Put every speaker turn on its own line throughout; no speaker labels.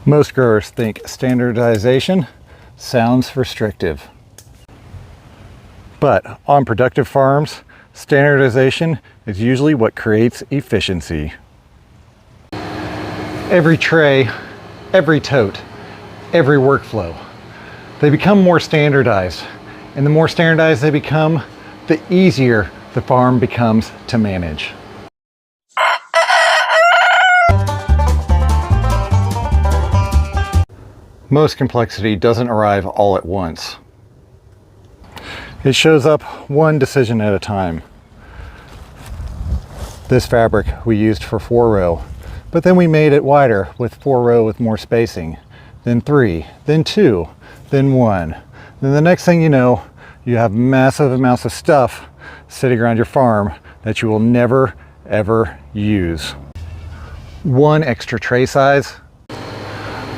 Most growers think standardization sounds restrictive. But on productive farms, standardization is usually what creates efficiency. Every tray, every tote, every workflow, they become more standardized. And the more standardized they become, the easier the farm becomes to manage. Most complexity doesn't arrive all at once. It shows up one decision at a time. This fabric we used for 4-row, but then we made it wider with 4-row with more spacing, then 3, then 2, then 1. Then the next thing you know, you have massive amounts of stuff sitting around your farm that you will never ever use. One extra tray size,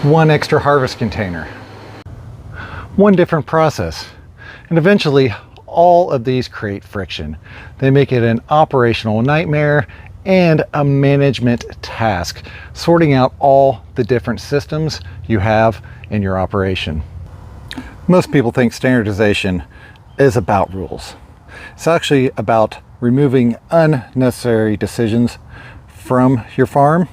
one extra harvest container, one different process. And eventually, all of these create friction. They make it an operational nightmare and a management task, sorting out all the different systems you have in your operation. Most people think standardization is about rules. It's actually about removing unnecessary decisions from your farm.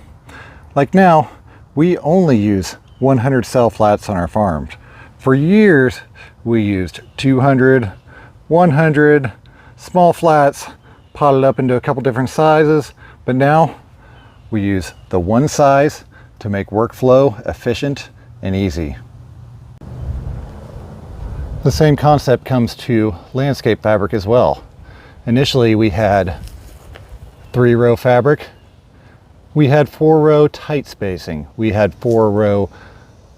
Like now, we only use 100 cell flats on our farms. For years, we used 200, 100, small flats, potted up into a couple different sizes, but now we use the one size to make workflow efficient and easy. The same concept comes to landscape fabric as well. Initially, we had 3-row fabric. We had 4-row tight spacing. We had 4-row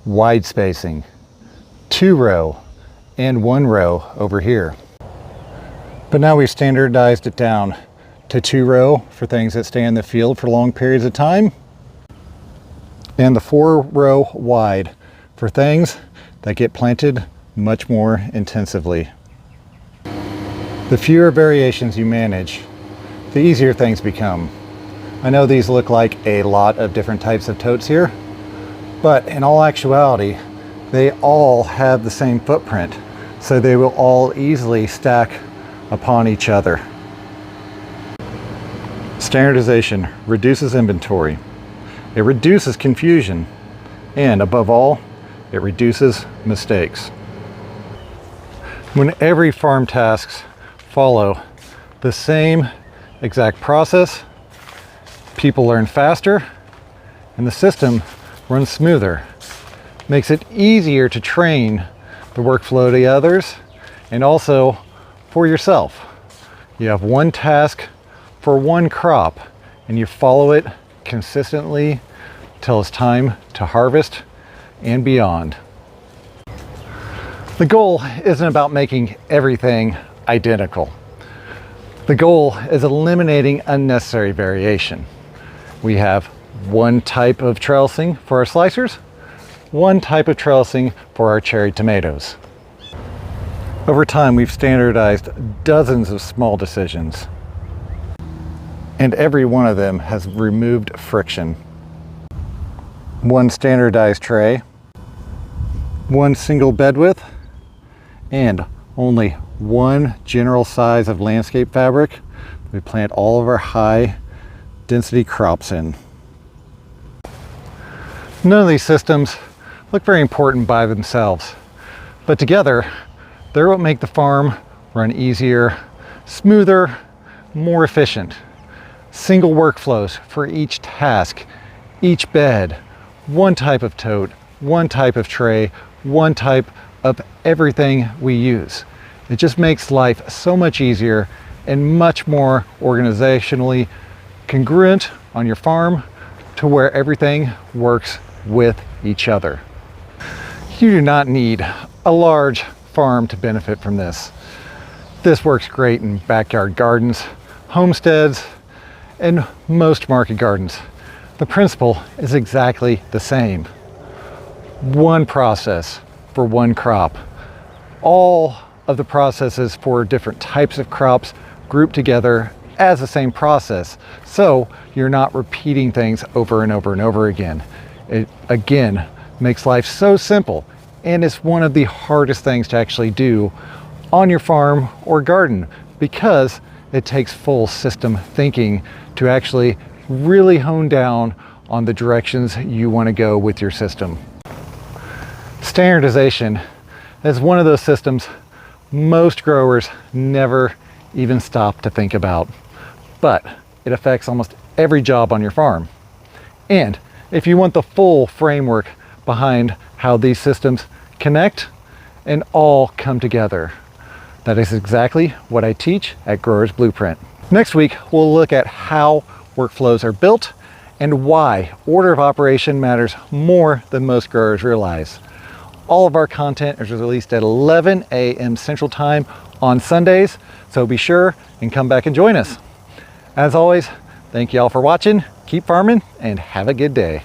wide spacing, 2-row, and 1-row over here. But now we've standardized it down to 2-row for things that stay in the field for long periods of time, and the 4-row wide for things that get planted much more intensively. The fewer variations you manage, the easier things become. I know these look like a lot of different types of totes here, but in all actuality, they all have the same footprint, so they will all easily stack upon each other. Standardization reduces inventory, it reduces confusion, and above all, it reduces mistakes. When every farm tasks follow the same exact process, people learn faster and the system runs smoother. Makes it easier to train the workflow to others and also for yourself. You have one task for one crop and you follow it consistently till it's time to harvest and beyond. The goal isn't about making everything identical. The goal is eliminating unnecessary variation. We have one type of trellising for our slicers, one type of trellising for our cherry tomatoes. Over time, we've standardized dozens of small decisions, and every one of them has removed friction. One standardized tray, one single bed width, and only one general size of landscape fabric we plant all of our high density crops in. None of these systems look very important by themselves, but together they're what make the farm run easier, smoother, more efficient. Single workflows for each task, each bed, one type of tote, one type of tray, one type of everything we use. It just makes life so much easier and much more organizationally congruent on your farm to where everything works with each other. You do not need a large farm to benefit from this. This works great in backyard gardens, homesteads, and most market gardens. The principle is exactly the same. One process for one crop. All of the processes for different types of crops grouped together as the same process, so you're not repeating things over and over and over again. It again makes life so simple, and it's one of the hardest things to actually do on your farm or garden because it takes full system thinking to actually really hone down on the directions you want to go with your system. Standardization is one of those systems most growers never even stop to think about, but it affects almost every job on your farm. And if you want the full framework behind how these systems connect and all come together, that is exactly what I teach at Growers Blueprint. Next week, we'll look at how workflows are built and why order of operation matters more than most growers realize. All of our content is released at 11 a.m. Central Time on Sundays, so be sure and come back and join us. As always, thank you all for watching, keep farming, and have a good day.